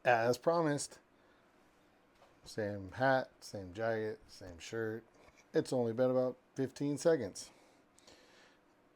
As promised, same hat, same jacket, same shirt. It's only been about 15 seconds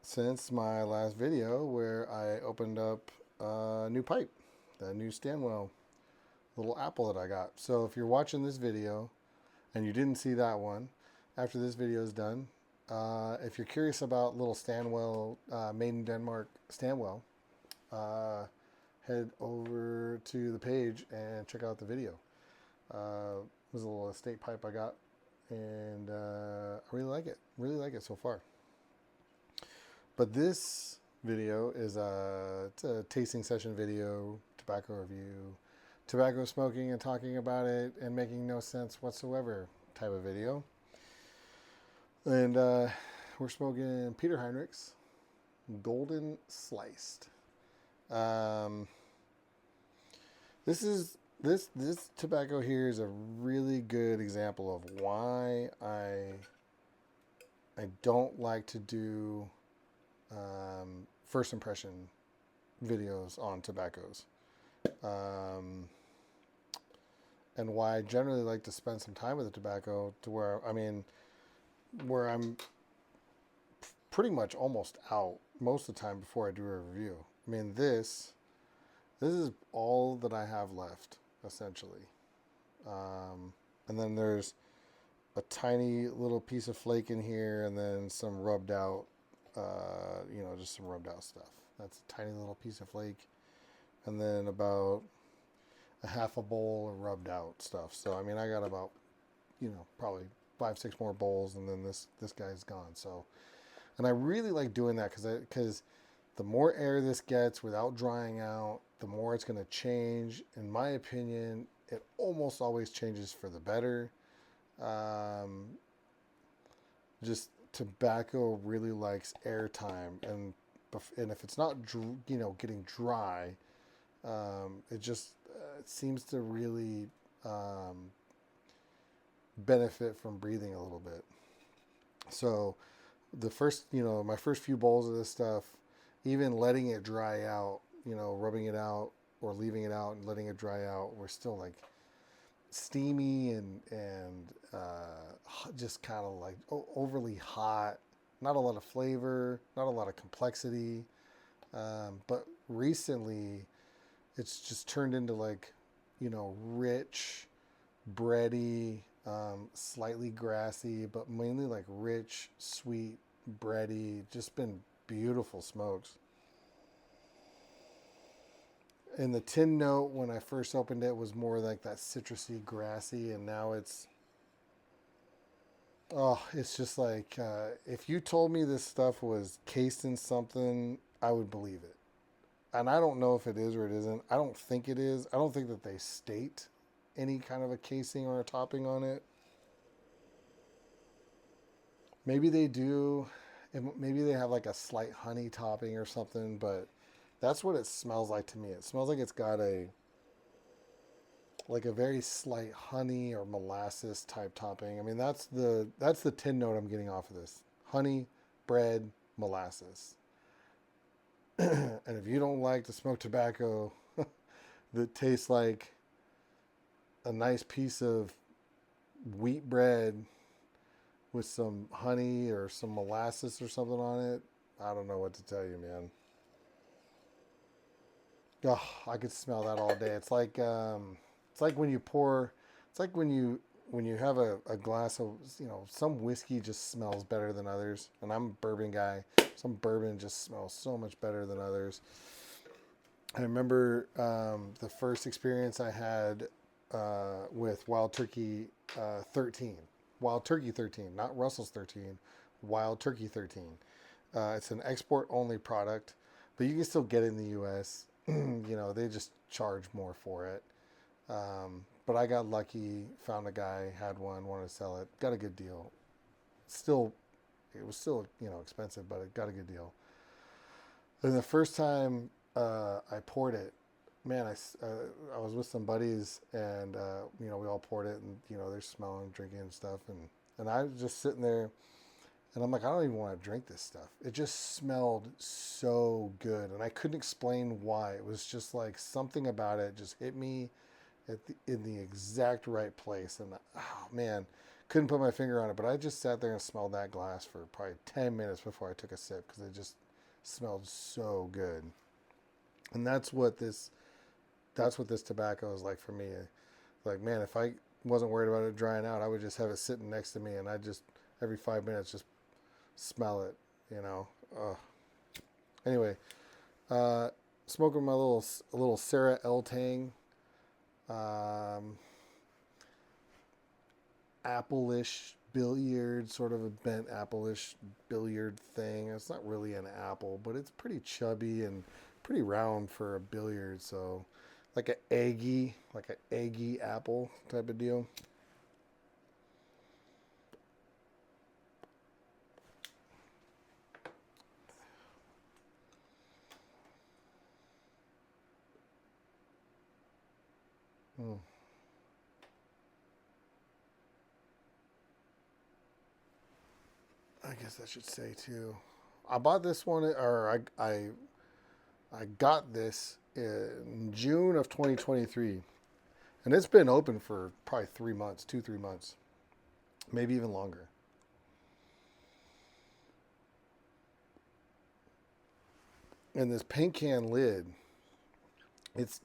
since my last video where I opened up a new pipe, the new Stanwell little apple that I got. So if you're watching this video and you didn't see that one, after this video is done, if you're curious about little Stanwell, made in Denmark Stanwell, uh, head over to the page and check out the video. It was a little estate pipe I got, and I really like it. Really like it so far. But this video is it's a tasting session video, tobacco review, tobacco smoking and talking about it and making no sense whatsoever type of video. And we're smoking Peter Heinrich's Golden Sliced. This tobacco here is a really good example of why I don't like to do first impression videos on tobaccos, and why I generally like to spend some time with the tobacco to where I'm pretty much almost out most of the time before I do a review. I mean, this is all that I have left, essentially. And then there's a tiny little piece of flake in here, and then some rubbed out, just some rubbed out stuff. That's a tiny little piece of flake, and then about a half a bowl of rubbed out stuff. So I mean, I got about, probably 5-6 more bowls, and then this guy's gone. So, and I really like doing that because the more air this gets without drying out, the more it's going to change. In my opinion, it almost always changes for the better. Just tobacco really likes air time, and if it's not getting dry, it seems to really benefit from breathing a little bit. So the first, my first few bowls of this stuff, even letting it dry out, rubbing it out or leaving it out and letting it dry out, we're still like steamy and just kind of like overly hot. Not a lot of flavor, not a lot of complexity. But recently, it's just turned into like, rich, bready, slightly grassy, but mainly like rich, sweet, bready. Just been beautiful smokes. And the tin note when I first opened it was more like that citrusy, grassy, and now it's just like if you told me this stuff was cased in something, I would believe it. And I don't know if it is or it isn't. I don't think it is. I don't think that they state any kind of a casing or a topping on it. Maybe they do. Maybe they have like a slight honey topping or something, but that's what it smells like to me. It smells like it's got a very slight honey or molasses type topping. I mean, that's the tin note I'm getting off of this. Honey, bread, molasses. And if you don't like to smoke tobacco that tastes like a nice piece of wheat bread with some honey or some molasses or something on it, I don't know what to tell you, man. Oh, I could smell that all day. It's like when you pour. It's like when you have a glass of some whiskey just smells better than others. And I'm a bourbon guy. Some bourbon just smells so much better than others. I remember the first experience I had with Wild Turkey 13. Wild Turkey 13, not Russell's 13. Wild Turkey 13. It's an export only product, but you can still get it in the U.S. They just charge more for it. But I got lucky, found a guy, had one, wanted to sell it, got a good deal. It was still expensive, but it got a good deal. And the first time I poured it, man, I was with some buddies, and we all poured it, and they're smelling, drinking, and stuff, and I was just sitting there, and I'm like, I don't even want to drink this stuff. It just smelled so good, and I couldn't explain why. It was just like something about it just hit me, in the exact right place. And oh man, couldn't put my finger on it, but I just sat there and smelled that glass for probably 10 minutes before I took a sip because it just smelled so good. And that's what this tobacco is like for me. Like, man, if I wasn't worried about it drying out, I would just have it sitting next to me and I just every 5 minutes just smell it, you know. Anyway, uh, smoking my little Sarah L Tang, um, apple-ish billiard, sort of a bent apple-ish billiard thing. It's not really an apple, but it's pretty chubby and pretty round for a billiard. So, like an eggy apple type of deal. Mm, I guess I should say too. I bought this one, or I got this in June of 2023, and it's been open for probably 3 months, 2, 3 months, maybe even longer. And this paint can lid, it's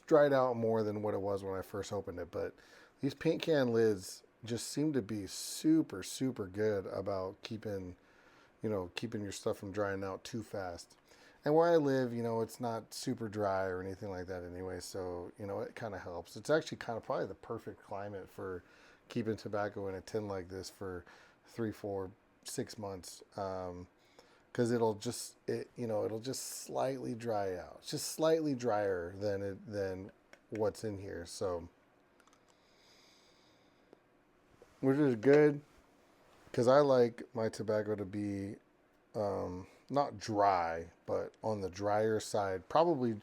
dried out more than what it was when I first opened it, but these paint can lids just seem to be super super good about keeping your stuff from drying out too fast. And where I live, it's not super dry or anything like that anyway, so it kind of helps. It's actually kind of probably the perfect climate for keeping tobacco in a tin like this for 3, 4, 6 months. Because it'll just slightly dry out. It's just slightly drier than what's in here. So, which is good because I like my tobacco to be not dry, but on the drier side. Probably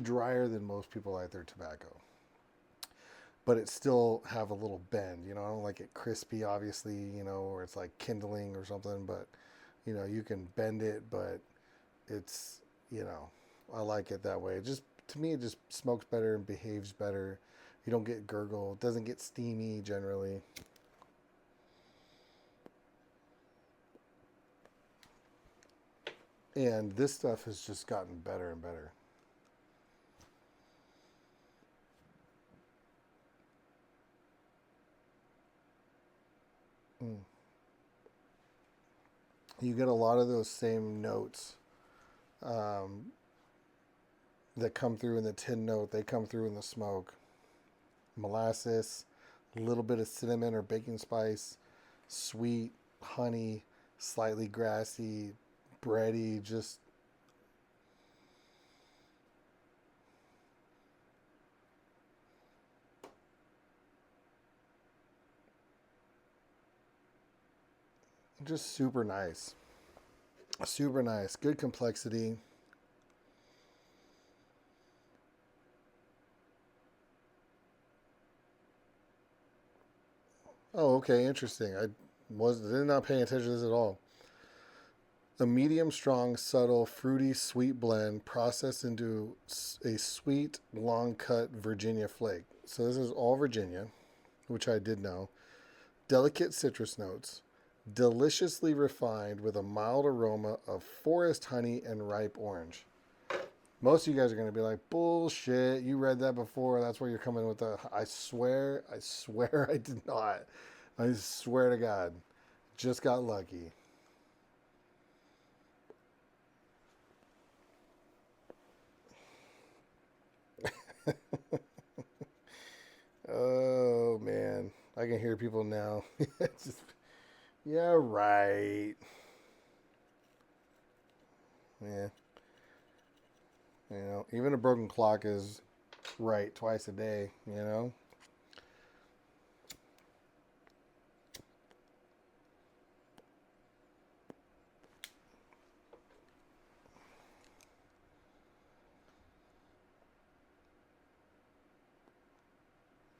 drier than most people like their tobacco. But it still have a little bend. I don't like it crispy, obviously. Or it's like kindling or something. But you can bend it, but it's you know I like it that way. It just to me it just smokes better and behaves better. You don't get gurgle. It doesn't get steamy generally. And this stuff has just gotten better and better. Mm. You get a lot of those same notes um, that come through in the tin note. They come through in the smoke. Molasses, a little bit of cinnamon or baking spice, sweet, honey, slightly grassy, bready, just super nice. Super nice. Good complexity. Oh, okay, interesting. I did not paying attention to this at all. A medium strong, subtle, fruity, sweet blend processed into a sweet, long cut Virginia flake. So this is all Virginia, which I did know. Delicate citrus notes, deliciously refined with a mild aroma of forest honey and ripe orange. Most of you guys are going to be like, bullshit, you read that before. That's where you're coming with the. I swear I did not. I swear to God. Just got lucky. Oh, man. I can hear people now. Just, yeah, right. Yeah. Even a broken clock is right twice a day.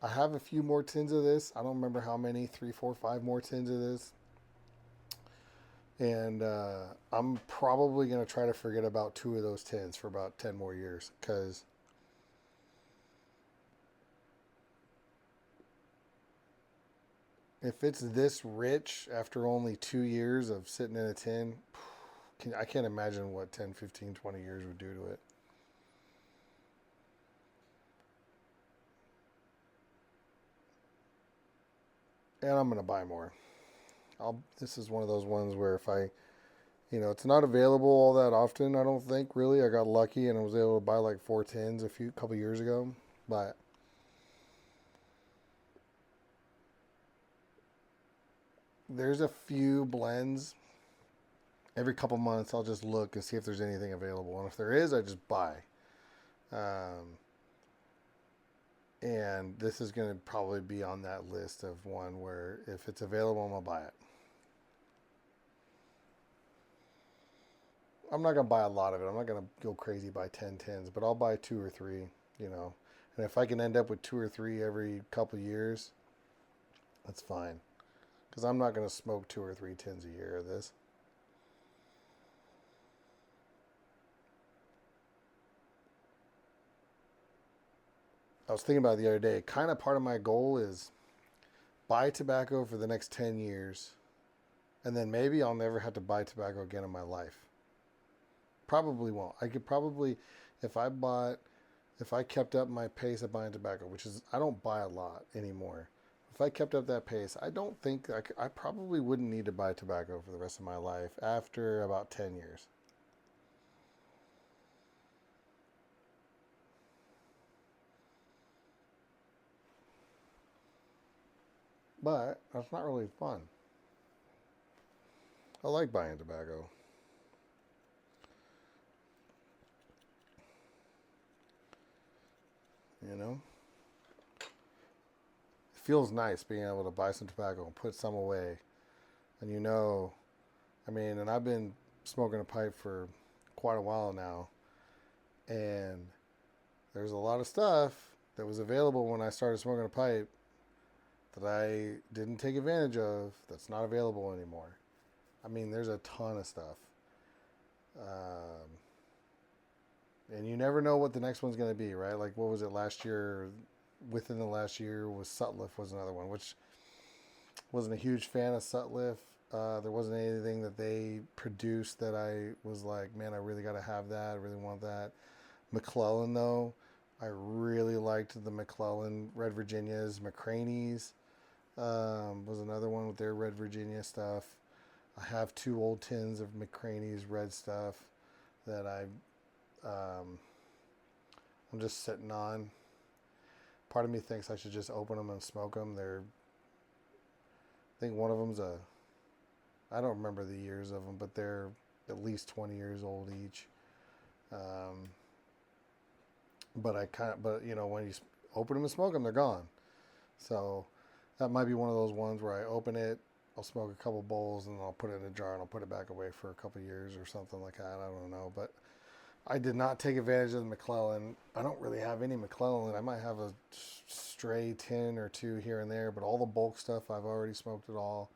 I have a few more tins of this. I don't remember how many, three, four, five more tins of this. And I'm probably going to try to forget about two of those tins for about 10 more years because If it's this rich after only 2 years of sitting in a tin, I can't imagine what 10, 15, 20 years would do to it. And I'm going to buy more. This is one of those ones where if it's not available all that often, I don't think, really. I got lucky and I was able to buy like 4 tins couple years ago. But there's a few blends. Every couple months, I'll just look and see if there's anything available. And if there is, I just buy. Um, and this is going to probably be on that list of one where if it's available, I'm going to buy it. I'm not going to buy a lot of it. I'm not going to go crazy buy 10 tins, but I'll buy 2 or 3, you know. And if I can end up with 2 or 3 every couple years, that's fine. Because I'm not going to smoke 2 or 3 tins a year of this. I was thinking about it the other day. Kind of part of my goal is buy tobacco for the next 10 years, and then maybe I'll never have to buy tobacco again in my life. Probably won't. I could probably, if I bought, if I kept up my pace of buying tobacco, which is, I don't buy a lot anymore. If I kept up that pace, I don't think, I probably wouldn't need to buy tobacco for the rest of my life after about 10 years. But that's not really fun. I like buying tobacco. You know? It feels nice being able to buy some tobacco and put some away. And and I've been smoking a pipe for quite a while now. And there's a lot of stuff that was available when I started smoking a pipe that I didn't take advantage of that's not available anymore. There's a ton of stuff. Um, and you never know what the next one's going to be, right? Like, what was it last year? Within the last year was Sutliff was another one, which wasn't a huge fan of Sutliff. There wasn't anything that they produced that I was like, man, I really got to have that. I really want that. McClellan, though, I really liked the McClellan Red Virginias. McCraney's was another one with their Red Virginia stuff. I have 2 old tins of McCraney's red stuff that I'm just sitting on. Part of me thinks I should just open them and smoke them. I think one of them's I don't remember the years of them, but they're at least 20 years old each. But when you open them and smoke them, they're gone. So that might be one of those ones where I open it, I'll smoke a couple bowls, and then I'll put it in a jar and I'll put it back away for a couple years or something like that. I don't know, but I did not take advantage of the McClellan. I don't really have any McClellan. I might have a stray 10 or 2 here and there, but all the bulk stuff I've already smoked it all.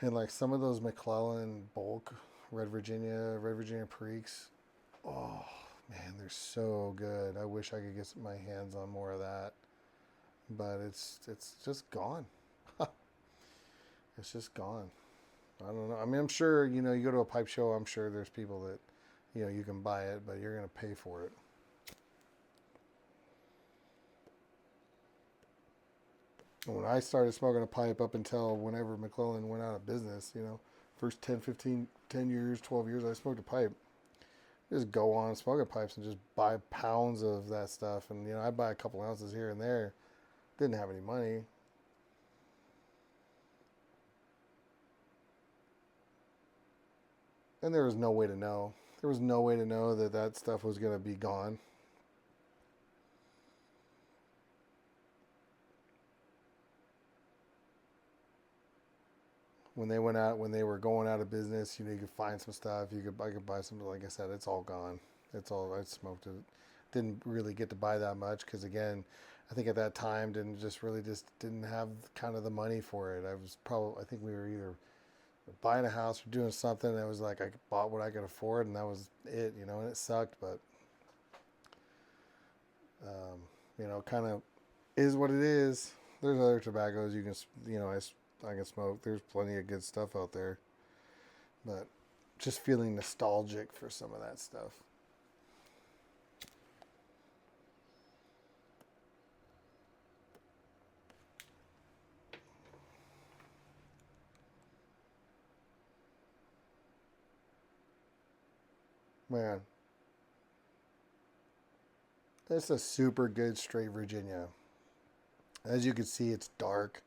And like some of those McClellan bulk Red Virginia Periques, oh man, they're so good. I wish I could get my hands on more of that, but it's just gone. It's just gone. I don't know. I'm sure, you go to a pipe show, I'm sure there's people that, you can buy it, but you're going to pay for it. When I started smoking a pipe up until whenever McClellan went out of business, first 10, 15, 10 years, 12 years, I smoked a pipe. Just go on smoking pipes and just buy pounds of that stuff. And, I'd buy a couple ounces here and there. Didn't have any money. And there was no way to know. There was no way to know that that stuff was going to be gone. When they were going out of business, you could find some stuff. I could buy some. Like I said, it's all gone. I smoked it. Didn't really get to buy that much because again, I think at that time didn't have kind of the money for it. I think we were either buying a house or doing something that was like I bought what I could afford and that was it, and it sucked, but kind of is what it is. there's other tobaccos you can, I can smoke. There's plenty of good stuff out there, but just feeling nostalgic for some of that stuff. Man, it's a super good straight Virginia. As you can see, it's dark.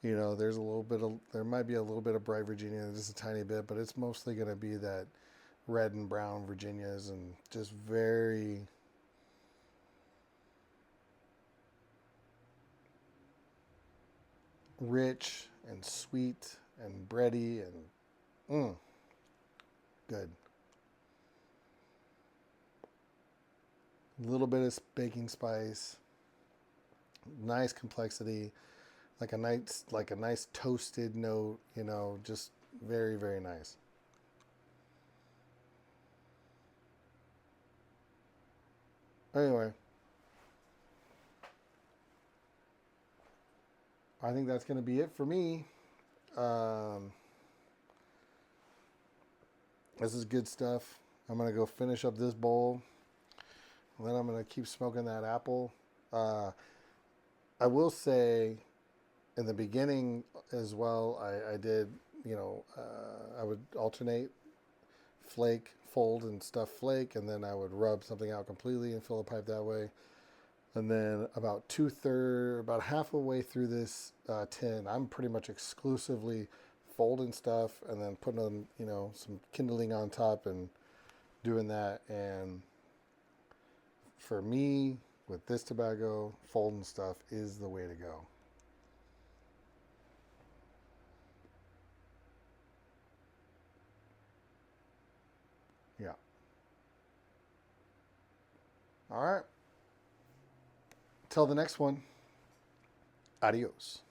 There's a little bit of, there might be a little bit of bright Virginia, just a tiny bit, but it's mostly going to be that red and brown Virginias and just very rich and sweet and bready and good. A little bit of baking spice, nice complexity, like a nice toasted note, just very, very nice. Anyway, I think that's going to be it for me. Um, this is good stuff. I'm going to go finish up this bowl. And then I'm going to keep smoking that apple. Uh, I will say in the beginning as well, I did, I would alternate flake, fold and stuff flake, and then I would rub something out completely and fill the pipe that way. And then about half a way through this tin, I'm pretty much exclusively folding stuff and then putting on, some kindling on top and doing that. And for me, with this tobacco, folding stuff is the way to go. Yeah. All right. Till the next one. Adios.